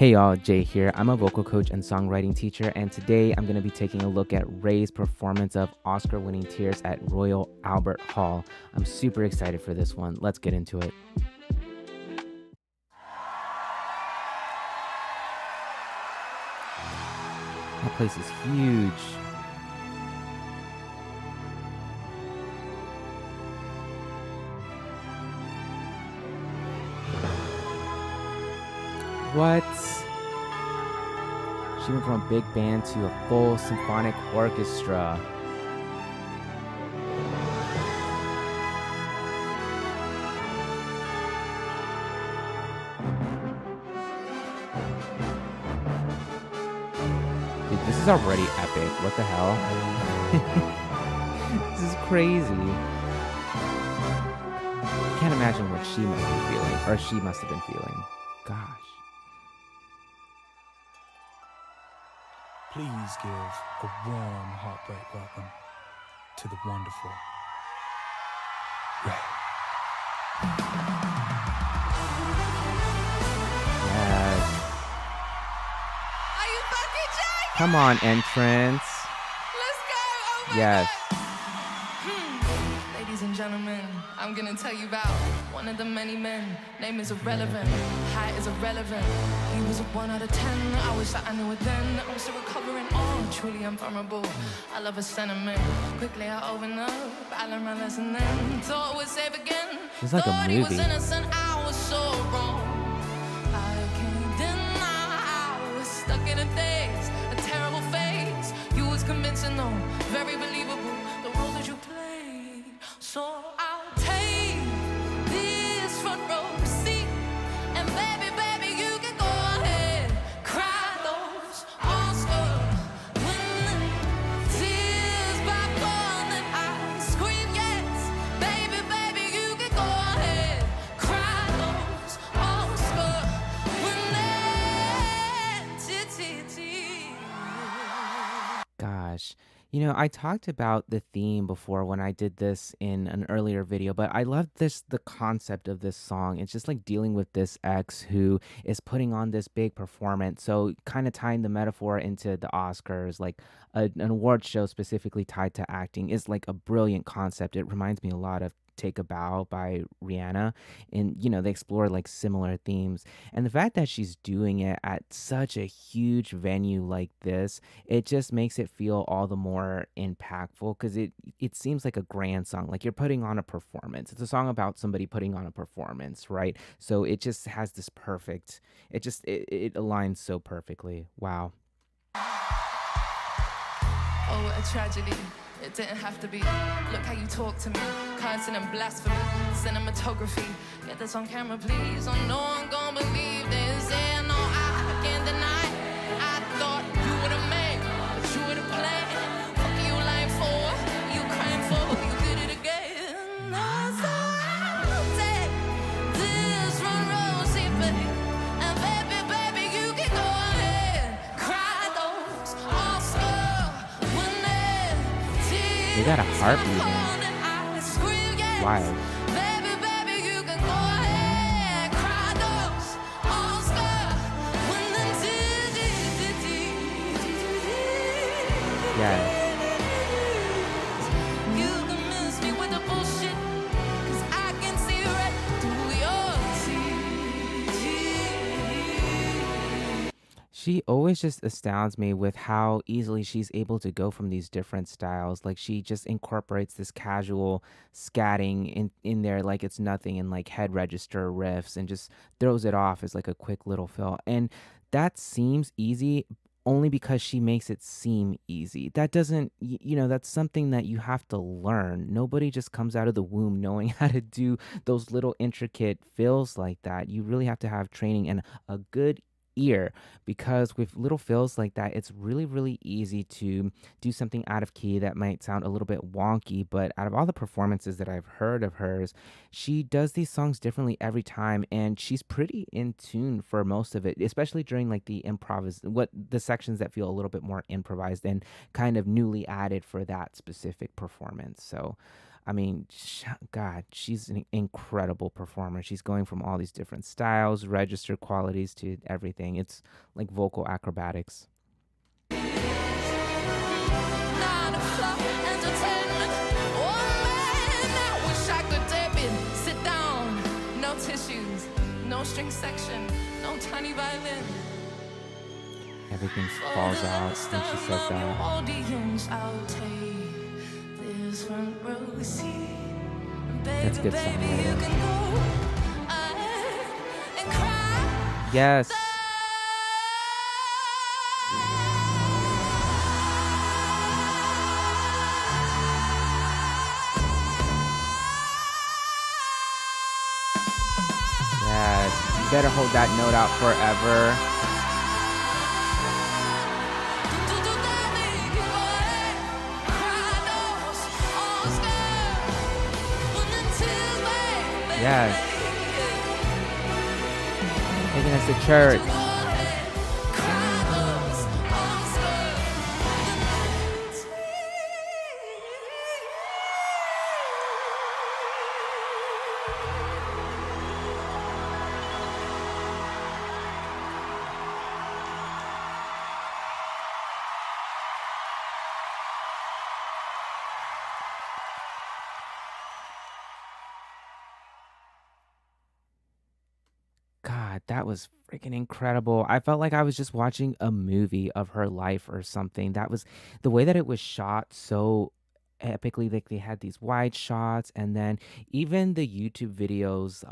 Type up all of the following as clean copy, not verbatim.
Hey y'all, Jay here. I'm a vocal coach and songwriting teacher, and today I'm going to be taking a look at Raye's performance of Oscar winning Tears at Royal Albert Hall. I'm super excited for this one. Let's get into it. That place is huge. What? She went from a big band to a full symphonic orchestra. Dude, this is already epic. What the hell? This is crazy. I can't imagine what she must be feeling, or she must have been feeling. Gosh. Please give a warm heartbreak welcome to the wonderful Raye. Yes. Are you fucking joking? Come on, entrance. Let's go! Oh my Yes. God. Ladies and gentlemen, I'm gonna tell you about one of the many men. Name is irrelevant, height is irrelevant. He was a 1 out of 10. I wish that I knew it then. I'm still recovering. Oh, truly unvulnerable. I love a sentiment. Quickly I open up. I learned my lesson then. Thought it was safe again. It's like a Thought he was movie. innocent. I was so wrong. I can't deny I was stuck in a daze, a terrible phase. You was convincing though, very believable, the role that you played. So I'll take this front row seat, and baby, baby, you can go ahead, cry those Oscar-winning tears back on, and I scream yes, baby, baby, you can go ahead, cry those Oscar-winning tears. Gosh. I talked about the theme before when I did this in an earlier video, but I love the concept of this song. It's just like dealing with this ex who is putting on this big performance. So kind of tying the metaphor into the Oscars, like an award show specifically tied to acting is like a brilliant concept. It reminds me a lot of Take a Bow by Rihanna. And, they explore like similar themes. And the fact that she's doing it at such a huge venue like this, it just makes it feel all the more impactful because it seems like a grand song, like you're putting on a performance. It's a song about somebody putting on a performance, right? So it just has this perfect, it aligns so perfectly. Wow. Oh, what a tragedy. It didn't have to be. Look how you talk to me. Cursing and blasphemy. Cinematography. Get this on camera, please. Oh, no one gon' believe this. Yeah, no, I can't deny. I thought you would've made, but you would've played. Fuck you lying for? You crying for? You did it again. Oh, so I'll take this front row seat, baby. And baby, baby, you can go ahead. Cry those Oscar-winning tears. They got a heartbeat in. Wild. Baby, baby, you can go ahead, cry those Oscar-winning tears. Yeah. You can miss me with the bullshit, 'cause I can see right through your tears. She always just astounds me with how easily she's able to go from these different styles. Like she just incorporates this casual scatting in there like it's nothing, and like head register riffs, and just throws it off as like a quick little fill. And that seems easy only because she makes it seem easy. That doesn't, that's something that you have to learn. Nobody just comes out of the womb knowing how to do those little intricate fills like that. You really have to have training and a good ear, because with little fills like that, it's really, really easy to do something out of key that might sound a little bit wonky. But out of all the performances that I've heard of hers, she does these songs differently every time, and she's pretty in tune for most of it, especially during like the sections that feel a little bit more improvised and kind of newly added for that specific performance. So I mean, God, she's an incredible performer. She's going from all these different styles, register qualities to everything. It's like vocal acrobatics. 9 o'clock entertainment. Oh man, I wish I could dip in. Sit down, no tissues, no string section, no tiny violin. Everything For falls the out rest when she of says your that. audience, I'll take this front row seat. That's Baby, good baby, you songwriting. can go ahead and cry. Yes. Yes. You better hold that note out forever. Yes. Taking us to church. God, that was freaking incredible. I felt like I was just watching a movie of her life or something. That was the way that it was shot so epically. Like they had these wide shots, and then even the YouTube videos,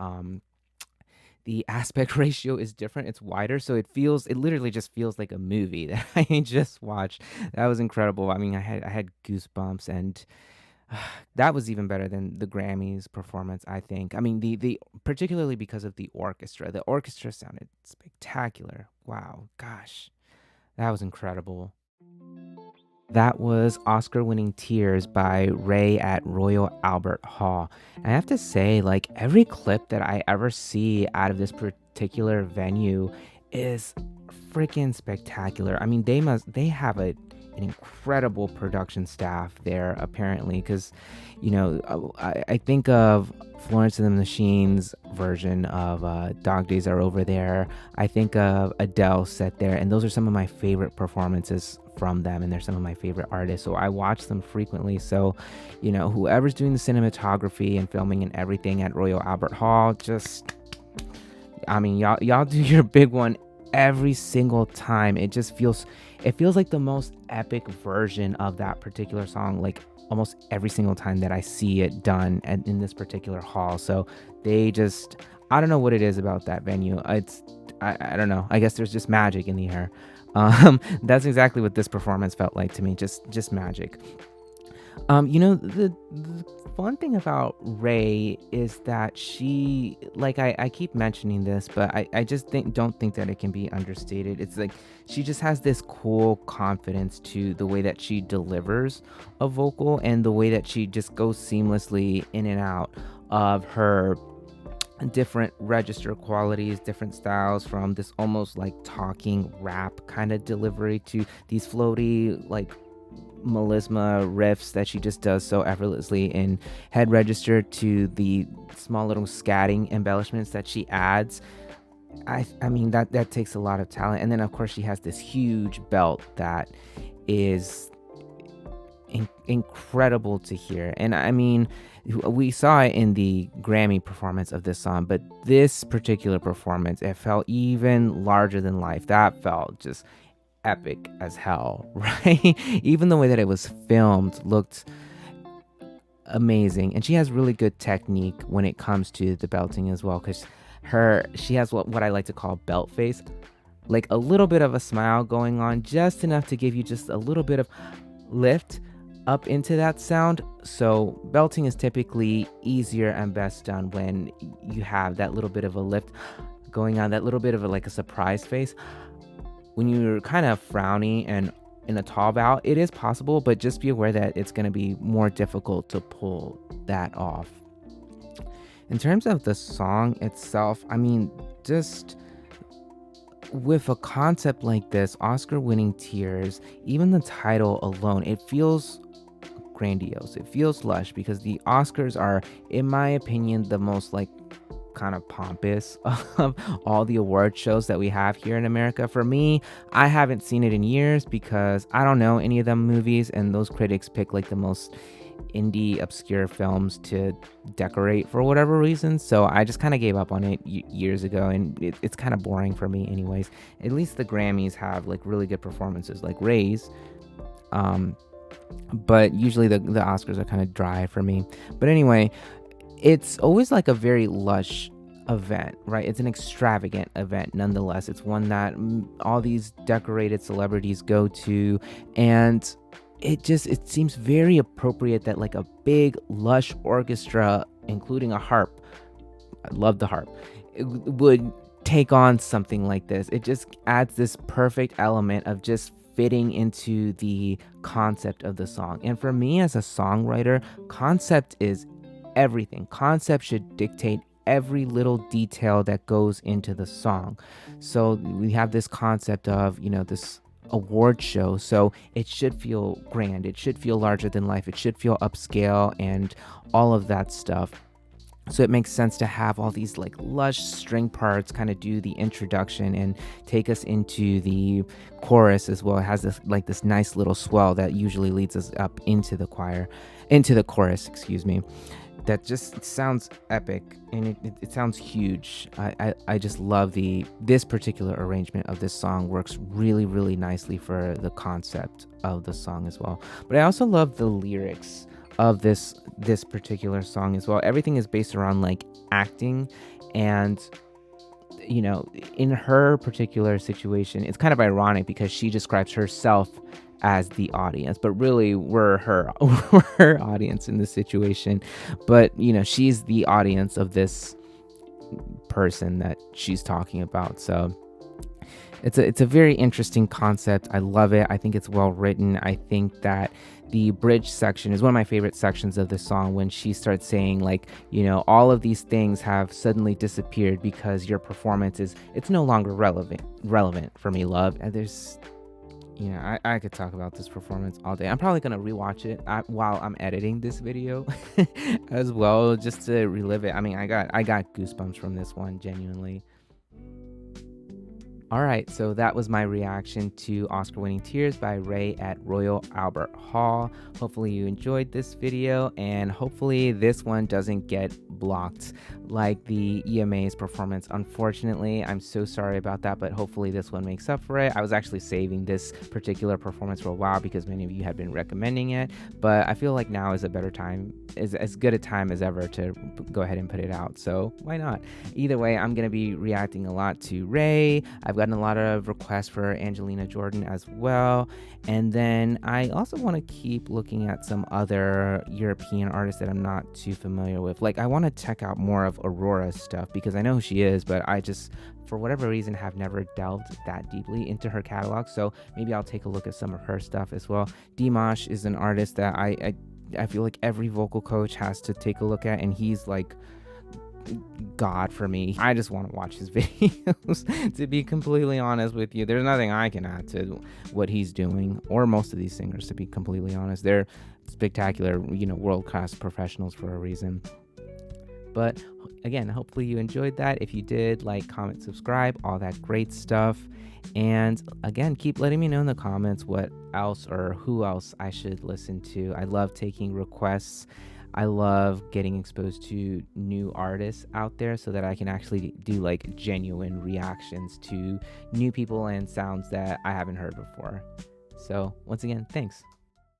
the aspect ratio is different. It's wider, so it literally just feels like a movie that I just watched. That was incredible. I mean, I had goosebumps, and that was even better than the Grammys performance, I think. I mean, the particularly because of the orchestra. The orchestra sounded spectacular. Wow, gosh, that was incredible. That was Oscar-winning Tears by Raye at Royal Albert Hall. I have to say, like every clip that I ever see out of this particular venue is freaking spectacular. I mean, they have an incredible production staff there apparently because I think of Florence and the Machine's version of Dog Days Are Over There. I think of Adele set there, and those are some of my favorite performances from them, and they're some of my favorite artists. So I watch them frequently. So, whoever's doing the cinematography and filming and everything at Royal Albert Hall, I mean, y'all do your big one every single time. It feels like the most epic version of that particular song, like almost every single time that I see it done in this particular hall. So they just, I don't know what it is about that venue. I don't know. I guess there's just magic in the air. That's exactly what this performance felt like to me. Just magic. The fun thing about Ray is that she, like I keep mentioning this, but I just don't think that it can be understated. It's like she just has this cool confidence to the way that she delivers a vocal and the way that she just goes seamlessly in and out of her different register qualities, different styles, from this almost like talking rap kind of delivery to these floaty like melisma riffs that she just does so effortlessly in head register, to the small little scatting embellishments that she adds. I mean that takes a lot of talent. And then of course she has this huge belt that is incredible to hear. And I mean, we saw it in the Grammy performance of this song, but this particular performance, it felt even larger than life. That felt just epic as hell, right? Even the way that it was filmed looked amazing. And she has really good technique when it comes to the belting as well, because she has what I like to call belt face, like a little bit of a smile going on, just enough to give you just a little bit of lift up into that sound. So belting is typically easier and best done when you have that little bit of a lift going on, that little bit of like a surprise face. When you're kind of frowny and in a tall bow, it is possible, but just be aware that it's going to be more difficult to pull that off. In terms of the song itself, I mean, just with a concept like this, Oscar winning Tears, even the title alone, it feels grandiose. It feels lush because the Oscars are, in my opinion, the most like kind of pompous of all the award shows that we have here in America. For me, I haven't seen it in years because I don't know any of them movies, and those critics pick like the most indie obscure films to decorate for whatever reason. So I just kind of gave up on it years ago, and it's kind of boring for me anyways. At least the Grammys have like really good performances like Raye's, but usually the Oscars are kind of dry for me. But anyway, it's always like a very lush event, right? It's an extravagant event nonetheless. It's one that all these decorated celebrities go to, and it seems very appropriate that like a big lush orchestra, including a harp, I love the harp, it would take on something like this. It just adds this perfect element of just fitting into the concept of the song. And for me as a songwriter, concept is everything. Concept should dictate every little detail that goes into the song. So we have this concept of, this award show. So it should feel grand. It should feel larger than life. It should feel upscale and all of that stuff. So it makes sense to have all these like lush string parts kind of do the introduction and take us into the chorus as well. It has this nice little swell that usually leads us up into the chorus, excuse me. That just sounds epic, and it sounds huge. I just love this particular arrangement of this song. Works really, really nicely for the concept of the song as well. But I also love the lyrics of this particular song as well. Everything is based around like acting, and in her particular situation, it's kind of ironic because she describes herself as the audience, but really we're her we're her audience in this situation. But she's the audience of this person that she's talking about. So it's a very interesting concept. I love it. I think it's well written. I think that the bridge section is one of my favorite sections of the song, when she starts saying like, all of these things have suddenly disappeared because your performance it's no longer relevant for me, love. And there's I could talk about this performance all day. I'm probably going to rewatch it while I'm editing this video as well, just to relive it. I mean, I got goosebumps from this one, genuinely. All right, so that was my reaction to Oscar Winning Tears by Raye at Royal Albert Hall. Hopefully you enjoyed this video, and hopefully this one doesn't get blocked like the EMA's performance. Unfortunately, I'm so sorry about that, but hopefully this one makes up for it. I was actually saving this particular performance for a while because many of you had been recommending it, but I feel like now is a better time, is as good a time as ever to go ahead and put it out. So why not? Either way, I'm going to be reacting a lot to Raye. I've gotten a lot of requests for Angelina Jordan as well. And then I also want to keep looking at some other European artists that I'm not too familiar with. Like, I want to check out more of Aurora's stuff because I know who she is, but I just, for whatever reason, have never delved that deeply into her catalog. So maybe I'll take a look at some of her stuff as well. Dimash is an artist that I feel like every vocal coach has to take a look at, and he's like God for me. I just want to watch his videos, to be completely honest with you. There's nothing I can add to what he's doing, or most of these singers, to be completely honest. They're spectacular, world-class professionals for a reason. But again, hopefully you enjoyed that. If you did, like, comment, subscribe, all that great stuff. And again, keep letting me know in the comments what else or who else I should listen to. I love taking requests. I love getting exposed to new artists out there so that I can actually do like genuine reactions to new people and sounds that I haven't heard before. So once again, thanks.